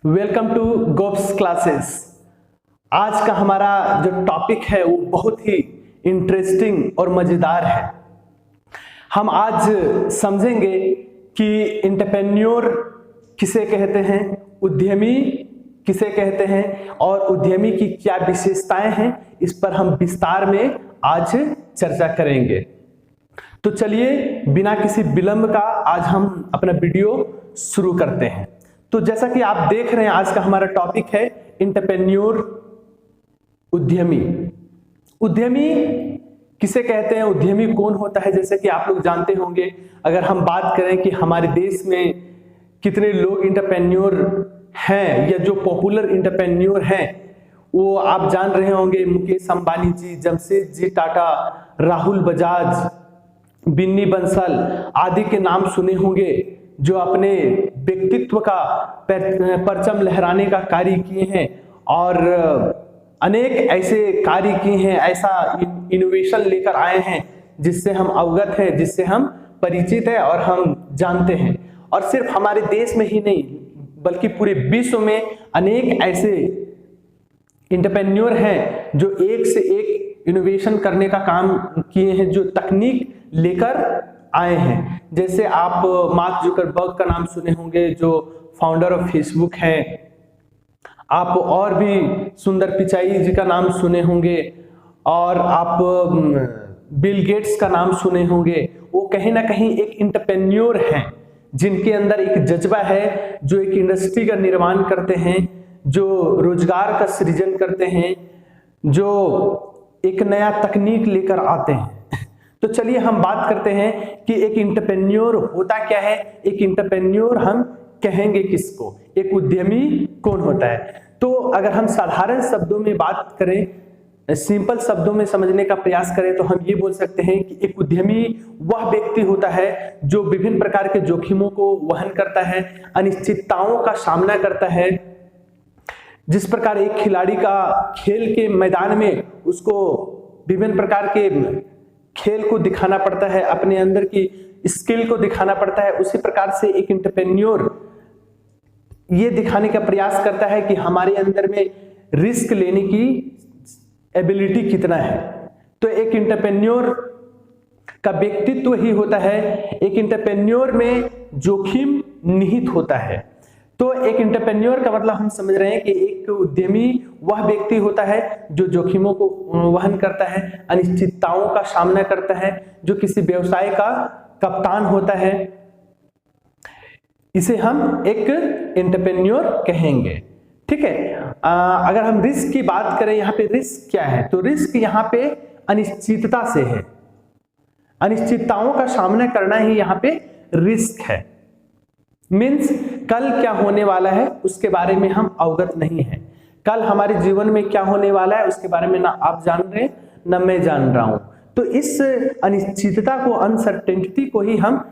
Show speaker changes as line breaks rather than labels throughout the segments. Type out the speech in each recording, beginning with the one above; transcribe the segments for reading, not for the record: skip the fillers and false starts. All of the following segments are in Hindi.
Welcome to गोप्स classes. आज का हमारा जो टॉपिक है वो बहुत ही इंटरेस्टिंग और मजेदार है। हम आज समझेंगे कि एंटरप्रेन्योर किसे कहते हैं, उद्यमी किसे कहते हैं और उद्यमी की क्या विशेषताएं हैं, इस पर हम विस्तार में आज चर्चा करेंगे। तो चलिए बिना किसी विलंब का आज हम अपना वीडियो शुरू करते हैं। तो जैसा कि आप देख रहे हैं, आज का हमारा टॉपिक है एंटरप्रेन्योर, उद्यमी। उद्यमी किसे कहते हैं, उद्यमी कौन होता है? जैसे कि आप लोग जानते होंगे, अगर हम बात करें कि हमारे देश में कितने लोग एंटरप्रेन्योर हैं या जो पॉपुलर एंटरप्रेन्योर हैं, वो आप जान रहे होंगे। मुकेश अंबानी जी, जमशेद जी टाटा, राहुल बजाज, बिन्नी बंसल आदि के नाम सुने होंगे, जो अपने व्यक्तित्व का परचम लहराने का कार्य किए हैं और अनेक ऐसे कार्य किए हैं, ऐसा इनोवेशन लेकर आए हैं जिससे हम अवगत हैं, जिससे हम परिचित हैं और हम जानते हैं। और सिर्फ हमारे देश में ही नहीं बल्कि पूरे विश्व में अनेक ऐसे एंटरप्रेन्योर हैं जो एक से एक इनोवेशन करने का काम किए हैं, जो तकनीक लेकर आए हैं। जैसे आप मार्क जुकरबर्ग का नाम सुने होंगे, जो फाउंडर ऑफ फेसबुक हैं। आप और भी सुंदर पिचाई जी का नाम सुने होंगे और आप बिल गेट्स का नाम सुने होंगे। वो कहीं ना कहीं एक एंटरप्रेन्योर हैं, जिनके अंदर एक जज्बा है, जो एक इंडस्ट्री का निर्माण करते हैं, जो रोजगार का सृजन करते हैं, जो एक नया तकनीक लेकर आते हैं। तो चलिए हम बात करते हैं कि एक एंटरप्रेन्योर होता क्या है, एक एंटरप्रेन्योर हम कहेंगे किसको, एक उद्यमी कौन होता है। तो अगर हम साधारण शब्दों में बात करें, सिंपल शब्दों में समझने का प्रयास करें, तो हम ये बोल सकते हैं कि एक उद्यमी वह व्यक्ति होता है जो विभिन्न प्रकार के जोखिमों को वहन करता है, अनिश्चितताओं का सामना करता है। जिस प्रकार एक खिलाड़ी का खेल के मैदान में उसको विभिन्न प्रकार के खेल को दिखाना पड़ता है, अपने अंदर की स्किल को दिखाना पड़ता है, उसी प्रकार से एक एंटरप्रेन्योर ये दिखाने का प्रयास करता है कि हमारे अंदर में रिस्क लेने की एबिलिटी कितना है। तो एक एंटरप्रेन्योर का व्यक्तित्व ही होता है, एक एंटरप्रेन्योर में जोखिम निहित होता है। तो एक एंटरप्रेन्योर का मतलब हम समझ रहे हैं कि एक उद्यमी वह व्यक्ति होता है जो जोखिमों को वहन करता है, अनिश्चितताओं का सामना करता है, जो किसी व्यवसाय का कप्तान होता है। इसे हम एक एंटरप्रेन्योर कहेंगे। ठीक है। अगर हम रिस्क की बात करें, यहाँ पे रिस्क क्या है, तो रिस्क यहाँ पे अनिश्चितता से है। अनिश्चितताओं का सामना करना ही यहाँ पे रिस्क है। मीन्स कल क्या होने वाला है उसके बारे में हम अवगत नहीं है। कल हमारे जीवन में क्या होने वाला है उसके बारे में ना आप जान रहे हैं ना मैं जान रहा हूं। तो इस अनिश्चितता को, अनसर्टेनिटी को ही हम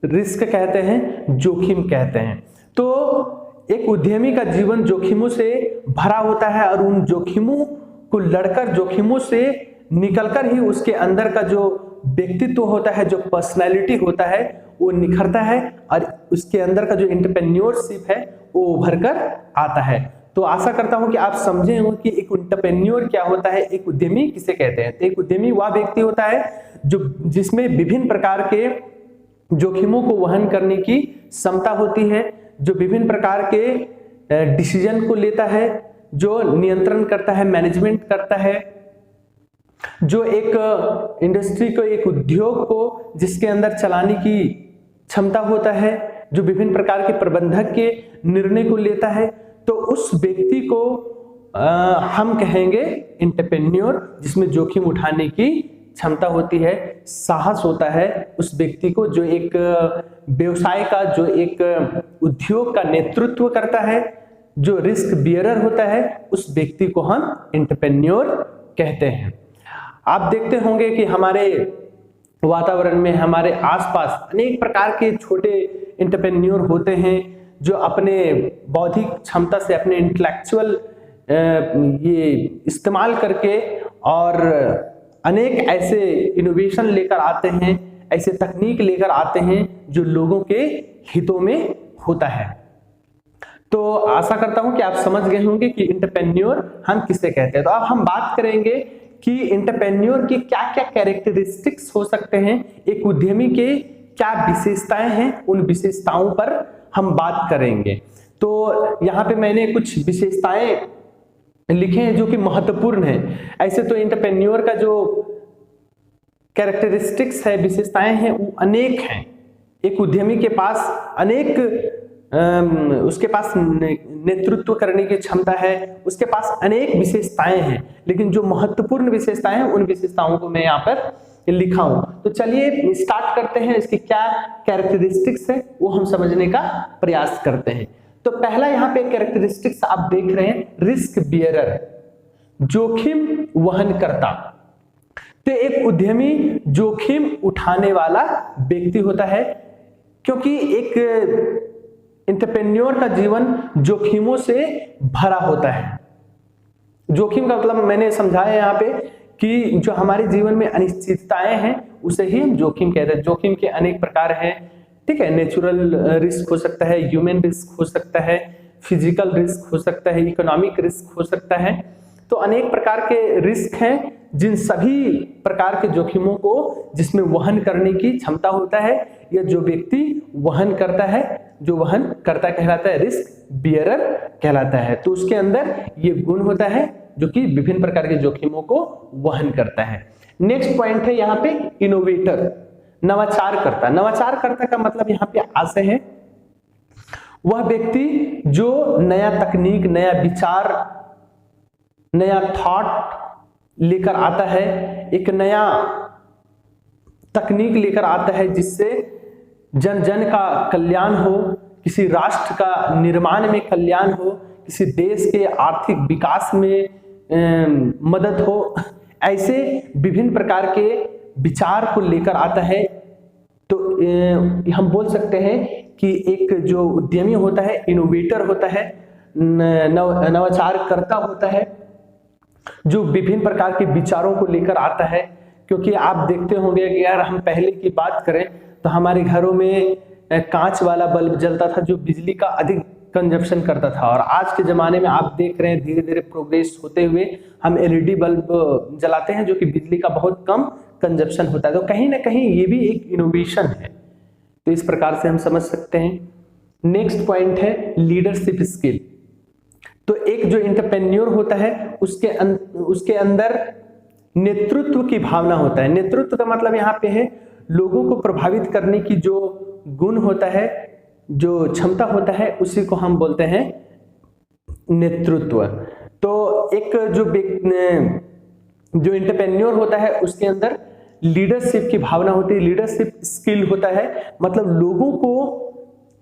रिस्क कहते हैं, जोखिम कहते हैं। तो एक उद्यमी का जीवन जोखिमों से भरा होता है और उन जोखिमों को लड़कर, जोखिमों से निकलकर ही उसके अंदर का जो व्यक्तित्व होता है, जो पर्सनैलिटी होता है, वो निखरता है और उसके अंदर का जो एंटरप्रेन्योरशिप है वो उभर कर आता है। तो आशा करता हूं कि आप समझे होंगे कि एक एंटरप्रेन्योर क्या होता है, एक उद्यमी किसे कहते हैं। तो एक उद्यमी वह व्यक्ति होता है जो जिसमें विभिन्न प्रकार के जोखिमों को वहन करने की क्षमता होती है, जो विभिन्न प्रकार के डिसीजन को लेता है, जो नियंत्रण करता है, मैनेजमेंट करता है, जो एक इंडस्ट्री को, एक उद्योग को जिसके अंदर चलाने की क्षमता होता है, जो विभिन्न प्रकार के प्रबंधक के निर्णय को लेता है। तो उस व्यक्ति को हम कहेंगे एंटरप्रेन्योर, जिसमें जोखिम उठाने की क्षमता होती है, साहस होता है उस व्यक्ति को, जो एक व्यवसाय का, जो एक उद्योग का नेतृत्व करता है, जो रिस्क बियरर होता है, उस व्यक्ति को हम एंटरप्रेन्योर कहते हैं। आप देखते होंगे कि हमारे वातावरण में, हमारे आसपास अनेक प्रकार के छोटे एंटरप्रेन्योर होते हैं, जो अपने बौद्धिक क्षमता से, अपने इंटेलेक्चुअल ये इस्तेमाल करके और अनेक ऐसे इनोवेशन लेकर आते हैं, ऐसे तकनीक लेकर आते हैं जो लोगों के हितों में होता है। तो आशा करता हूं कि आप समझ गए होंगे कि एंटरप्रेन्योर हम किसे कहते हैं। तो अब हम बात करेंगे कि एंटरप्रेन्योर की क्या क्या कैरेक्टरिस्टिक्स हो सकते हैं, एक उद्यमी के क्या विशेषताएं हैं, उन विशेषताओं पर हम बात करेंगे। तो यहाँ पे मैंने कुछ विशेषताएं लिखे हैं जो कि महत्वपूर्ण है। ऐसे तो एंटरप्रेन्योर का जो कैरेक्टरिस्टिक्स है, विशेषताएं हैं, वो अनेक हैं। एक उद्यमी के पास अनेक उसके पास नेतृत्व करने की क्षमता है, उसके पास अनेक विशेषताएं हैं, लेकिन जो महत्वपूर्ण विशेषताएं हैं उन विशेषताओं को मैं यहाँ पर लिखा हूं। तो चलिए स्टार्ट करते हैं, इसकी क्या कैरेक्टरिस्टिक्स है वो हम समझने का प्रयास करते हैं। तो पहला यहाँ पे कैरेक्टरिस्टिक्स आप देख रहे हैं, रिस्क बियरर, जोखिम वहन करता। तो एक उद्यमी जोखिम उठाने वाला व्यक्ति होता है, क्योंकि एक एंटरप्रेन्योर का जीवन जोखिमों से भरा होता है। जोखिम का मतलब मैंने समझाया यहाँ पे कि जो हमारे जीवन में अनिश्चितताएं हैं उसे ही हम जोखिम कहते हैं। जोखिम के अनेक प्रकार हैं, ठीक है। नेचुरल रिस्क हो सकता है, ह्यूमन रिस्क हो सकता है, फिजिकल रिस्क हो सकता है, इकोनॉमिक रिस्क हो सकता है। तो अनेक प्रकार के रिस्क हैं, जिन सभी प्रकार के जोखिमों को जिसमें वहन करने की क्षमता होता है, या जो व्यक्ति वहन करता है, जो वहन करता कहलाता है रिस्क बियरर कहलाता है। तो उसके अंदर ये गुण होता है जो कि विभिन्न प्रकार के जोखिमों को वहन करता है। नेक्स्ट पॉइंट है यहाँ पे इनोवेटर, नवाचार करता। नवाचार करता का मतलब यहाँ पे आशय है वह व्यक्ति जो नया तकनीक, नया विचार, नया थॉट लेकर आता है, एक नया तकनीक लेकर आता है जिससे जन जन का कल्याण हो, किसी राष्ट्र का निर्माण में कल्याण हो, किसी देश के आर्थिक विकास में मदद हो। ऐसे विभिन्न प्रकार के विचार को लेकर आता है। तो हम बोल सकते हैं कि एक जो उद्यमी होता है, इनोवेटर होता है, नवाचार करता होता है, जो विभिन्न प्रकार के विचारों को लेकर आता है। क्योंकि आप देखते होंगे कि यार हम पहले की बात करें तो हमारे घरों में कांच वाला बल्ब जलता था जो बिजली का अधिक कंजप्शन करता था, और आज के जमाने में आप देख रहे हैं धीरे धीरे प्रोग्रेस होते हुए हम एलईडी बल्ब जलाते हैं जो कि बिजली का बहुत कम कंजप्शन होता है। तो कहीं ना कहीं ये भी एक इनोवेशन है। तो इस प्रकार से हम समझ सकते हैं। नेक्स्ट पॉइंट है लीडरशिप स्किल। तो एक जो एंटरप्रेन्योर होता है उसके अंदर नेतृत्व की भावना होता है। नेतृत्व का मतलब यहाँ पे है लोगों को प्रभावित करने की जो गुण होता है, जो क्षमता होता है, उसी को हम बोलते हैं नेतृत्व। तो एक जो एंटरप्रेन्योर होता है उसके अंदर लीडरशिप की भावना होती है, लीडरशिप स्किल होता है, मतलब लोगों को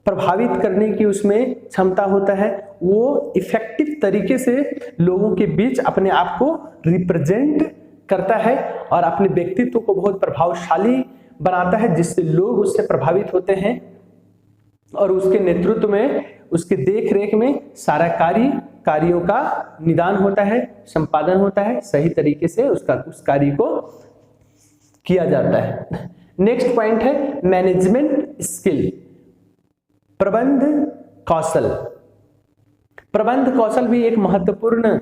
प्रभावित करने की उसमें क्षमता होता है। वो इफेक्टिव तरीके से लोगों के बीच अपने आप को रिप्रेजेंट करता है और अपने व्यक्तित्व को बहुत प्रभावशाली बनाता है, जिससे लोग उससे प्रभावित होते हैं और उसके नेतृत्व में, उसके देख रेख में सारा कार्यों का निदान होता है, संपादन होता है, सही तरीके से उस कार्य को किया जाता है। नेक्स्ट पॉइंट है मैनेजमेंट स्किल, प्रबंध कौशल। प्रबंध कौशल भी एक महत्वपूर्ण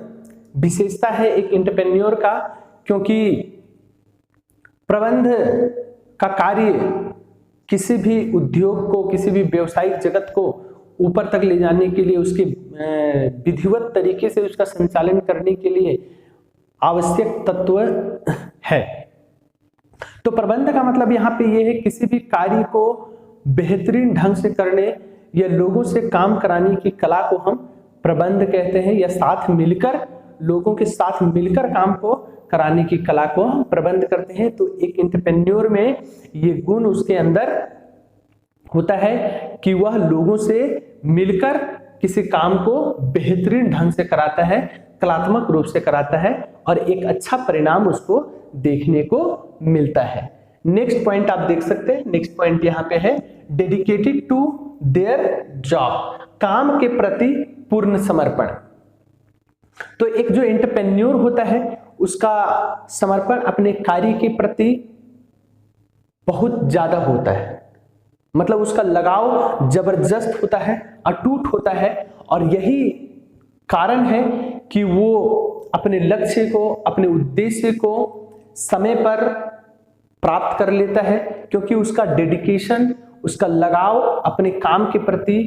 विशेषता है एक एंटरप्रेन्योर का, क्योंकि प्रबंध का कार्य किसी भी उद्योग को, किसी भी व्यवसायिक जगत को ऊपर तक ले जाने के लिए, उसके विधिवत तरीके से उसका संचालन करने के लिए आवश्यक तत्व है। तो प्रबंध का मतलब यहाँ पे ये है किसी भी कार्य को बेहतरीन ढंग से करने या लोगों से काम कराने की कला को हम प्रबंध कहते हैं, या साथ मिलकर, लोगों के साथ मिलकर काम को कराने की कला को हम प्रबंध करते हैं। तो एक एंटरप्रेन्योर में ये गुण उसके अंदर होता है कि वह लोगों से मिलकर किसी काम को बेहतरीन ढंग से कराता है, कलात्मक रूप से कराता है, और एक अच्छा परिणाम उसको देखने को मिलता है। नेक्स्ट पॉइंट आप देख सकते हैं। नेक्स्ट पॉइंट यहाँ पे है डेडिकेटेड टू देयर जॉब, काम के प्रति पूर्ण समर्पण। तो एक जो एंटरप्रेन्योर होता है उसका समर्पण अपने कार्य के प्रति बहुत ज्यादा होता है। मतलब उसका लगाव जबरदस्त होता है, अटूट होता है, और यही कारण है कि वो अपने लक्ष्य को, अपने उद्देश्य को समय पर प्राप्त कर लेता है, क्योंकि उसका डेडिकेशन, उसका लगाव अपने काम के प्रति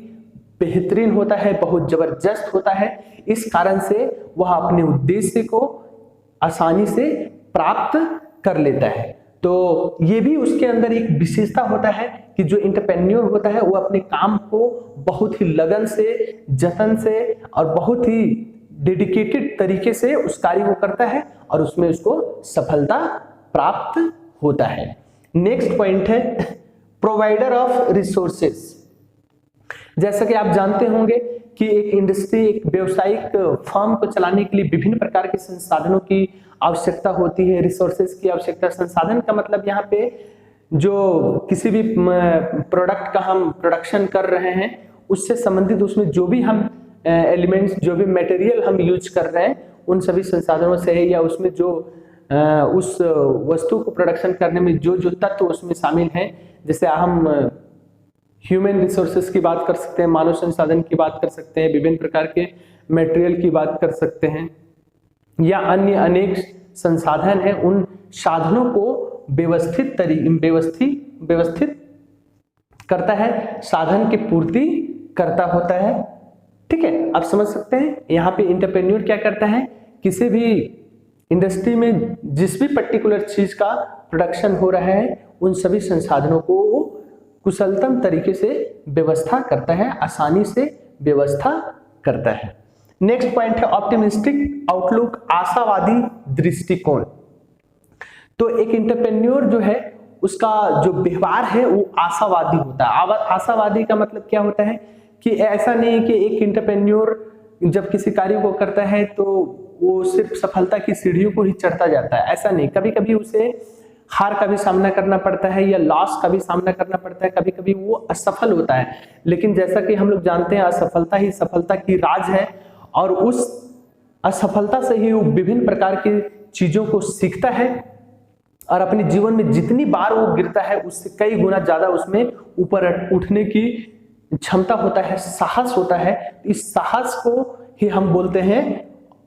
बेहतरीन होता है, बहुत जबरदस्त होता है। इस कारण से वह अपने उद्देश्य को आसानी से प्राप्त कर लेता है। तो ये भी उसके अंदर एक विशेषता होता है कि जो एंटरप्रेन्योर होता है वो अपने काम को बहुत ही लगन से, जतन से और बहुत ही डेडिकेटेड तरीके से उस कार्य को करता है और उसमें उसको सफलता प्राप्त होता है। नेक्स्ट पॉइंट है प्रोवाइडर ऑफ रिसोर्सेस। जैसा कि आप जानते होंगे कि एक इंडस्ट्री, एक व्यावसायिक फर्म को चलाने के लिए विभिन्न प्रकार के संसाधनों की आवश्यकता होती है, रिसोर्सेज की आवश्यकता। संसाधन का मतलब यहाँ पे जो किसी भी प्रोडक्ट का हम प्रोडक्शन कर रहे हैं उससे संबंधित, उसमें जो भी हम एलिमेंट्स, जो भी मटेरियल हम यूज कर रहे हैं उन सभी संसाधनों से है, या उसमें जो उस वस्तु को प्रोडक्शन करने में जो जो तत्व उसमें शामिल हैं, जैसे हम ह्यूमन रिसोर्सेज की बात कर सकते हैं, मानव संसाधन की बात कर सकते हैं, विभिन्न प्रकार के मटेरियल की बात कर सकते हैं, या अन्य अनेक संसाधन हैं। उन साधनों को व्यवस्थित करता है, साधन की पूर्ति करता होता है। ठीक है, आप समझ सकते हैं यहाँ पे एंटरप्रेन्योर क्या करता है, किसी भी इंडस्ट्री में जिस भी पर्टिकुलर चीज का प्रोडक्शन हो रहा है उन सभी संसाधनों को कुशलतम तरीके से व्यवस्था करता है, आसानी से व्यवस्था करता है। नेक्स्ट पॉइंट है ऑप्टिमिस्टिक आउटलुक, आशावादी दृष्टिकोण। तो एक एंटरप्रेन्योर जो है उसका जो व्यवहार है वो आशावादी होता है। आशावादी का मतलब क्या होता है कि ऐसा नहीं है कि एक एंटरप्रेन्योर जब किसी कार्य को करता है तो वो सिर्फ सफलता की सीढ़ियों को ही चढ़ता जाता है, ऐसा नहीं। कभी कभी उसे हार का भी सामना करना पड़ता है या लॉस का भी सामना करना पड़ता है, कभी कभी वो असफल होता है। लेकिन जैसा कि हम लोग जानते हैं असफलता ही सफलता की राज है, और उस असफलता से ही वो विभिन्न प्रकार की चीजों को सीखता है और अपने जीवन में जितनी बार वो गिरता है उससे कई गुना ज्यादा उसमें ऊपर उठने की क्षमता होता है, साहस होता है। इस साहस को ही हम बोलते हैं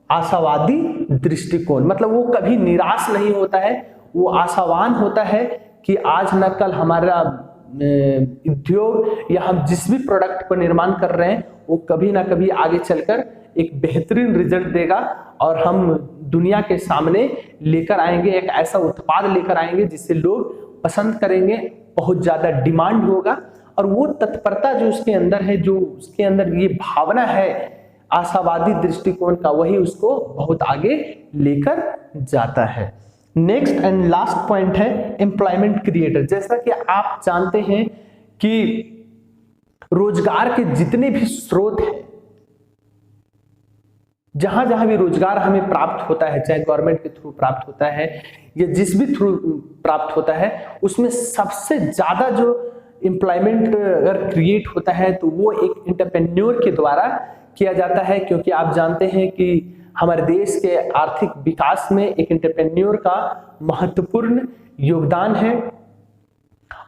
आशावादी दृष्टिकोण। मतलब वो कभी निराश नहीं होता है, वो आशावान होता है कि आज न कल हमारा उद्योग या हम जिस भी प्रोडक्ट को निर्माण कर रहे हैं वो कभी ना कभी आगे चलकर एक बेहतरीन रिजल्ट देगा और हम दुनिया के सामने लेकर आएंगे, एक ऐसा उत्पाद लेकर आएंगे जिसे लोग पसंद करेंगे, बहुत ज्यादा डिमांड होगा। और वो तत्परता जो उसके अंदर है, जो उसके अंदर ये भावना है आशावादी दृष्टिकोण का, वही उसको बहुत आगे लेकर जाता है। नेक्स्ट एंड लास्ट पॉइंट है एम्प्लॉयमेंट क्रिएटर। जैसा कि आप जानते हैं कि रोजगार के जितने भी स्रोत हैं, जहां जहां भी रोजगार हमें प्राप्त होता है, चाहे गवर्नमेंट के थ्रू प्राप्त होता है या जिस भी थ्रू प्राप्त होता है, उसमें सबसे ज्यादा जो एम्प्लॉयमेंट अगर क्रिएट होता है तो वो एक एंटरप्रेन्योर के द्वारा किया जाता है। क्योंकि आप जानते हैं कि हमारे देश के आर्थिक विकास में एक एंटरप्रेन्योर का महत्वपूर्ण योगदान है,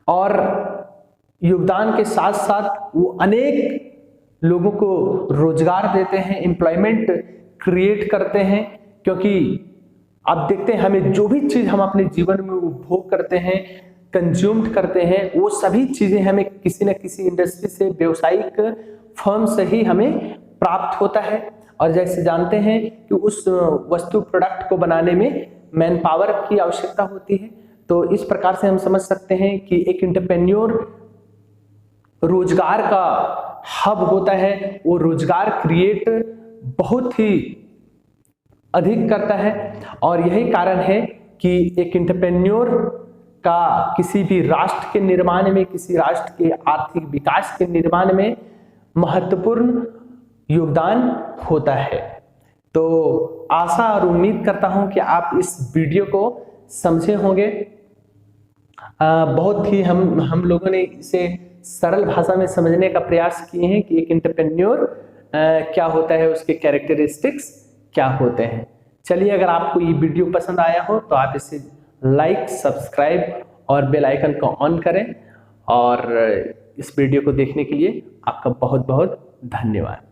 और योगदान के साथ साथ वो अनेक लोगों को रोजगार देते हैं, एम्प्लॉयमेंट क्रिएट करते हैं। क्योंकि आप देखते हैं हमें जो भी चीज हम अपने जीवन में उपभोग करते हैं, कंज्यूम करते हैं, वो सभी चीजें हमें किसी न किसी इंडस्ट्री से, व्यावसायिक फर्म से ही हमें प्राप्त होता है। और जैसे जानते हैं कि उस वस्तु प्रोडक्ट को बनाने में मैन पावर की आवश्यकता होती है। तो इस प्रकार से हम समझ सकते हैं कि एक एंटरप्रेन्योर रोजगार का हब होता है, वो रोजगार क्रिएट बहुत ही अधिक करता है। और यही कारण है कि एक एंटरप्रेन्योर का किसी भी राष्ट्र के निर्माण में, किसी राष्ट्र के आर्थिक विकास के निर्माण में महत्वपूर्ण योगदान होता है। तो आशा और उम्मीद करता हूं कि आप इस वीडियो को समझे होंगे। बहुत ही हम लोगों ने इसे सरल भाषा में समझने का प्रयास किए हैं कि एक एंटरप्रेन्योर क्या होता है, उसके कैरेक्टरिस्टिक्स क्या होते हैं। चलिए, अगर आपको ये वीडियो पसंद आया हो तो आप इसे लाइक, सब्सक्राइब और बेल आइकन को ऑन करें, और इस वीडियो को देखने के लिए आपका बहुत बहुत धन्यवाद।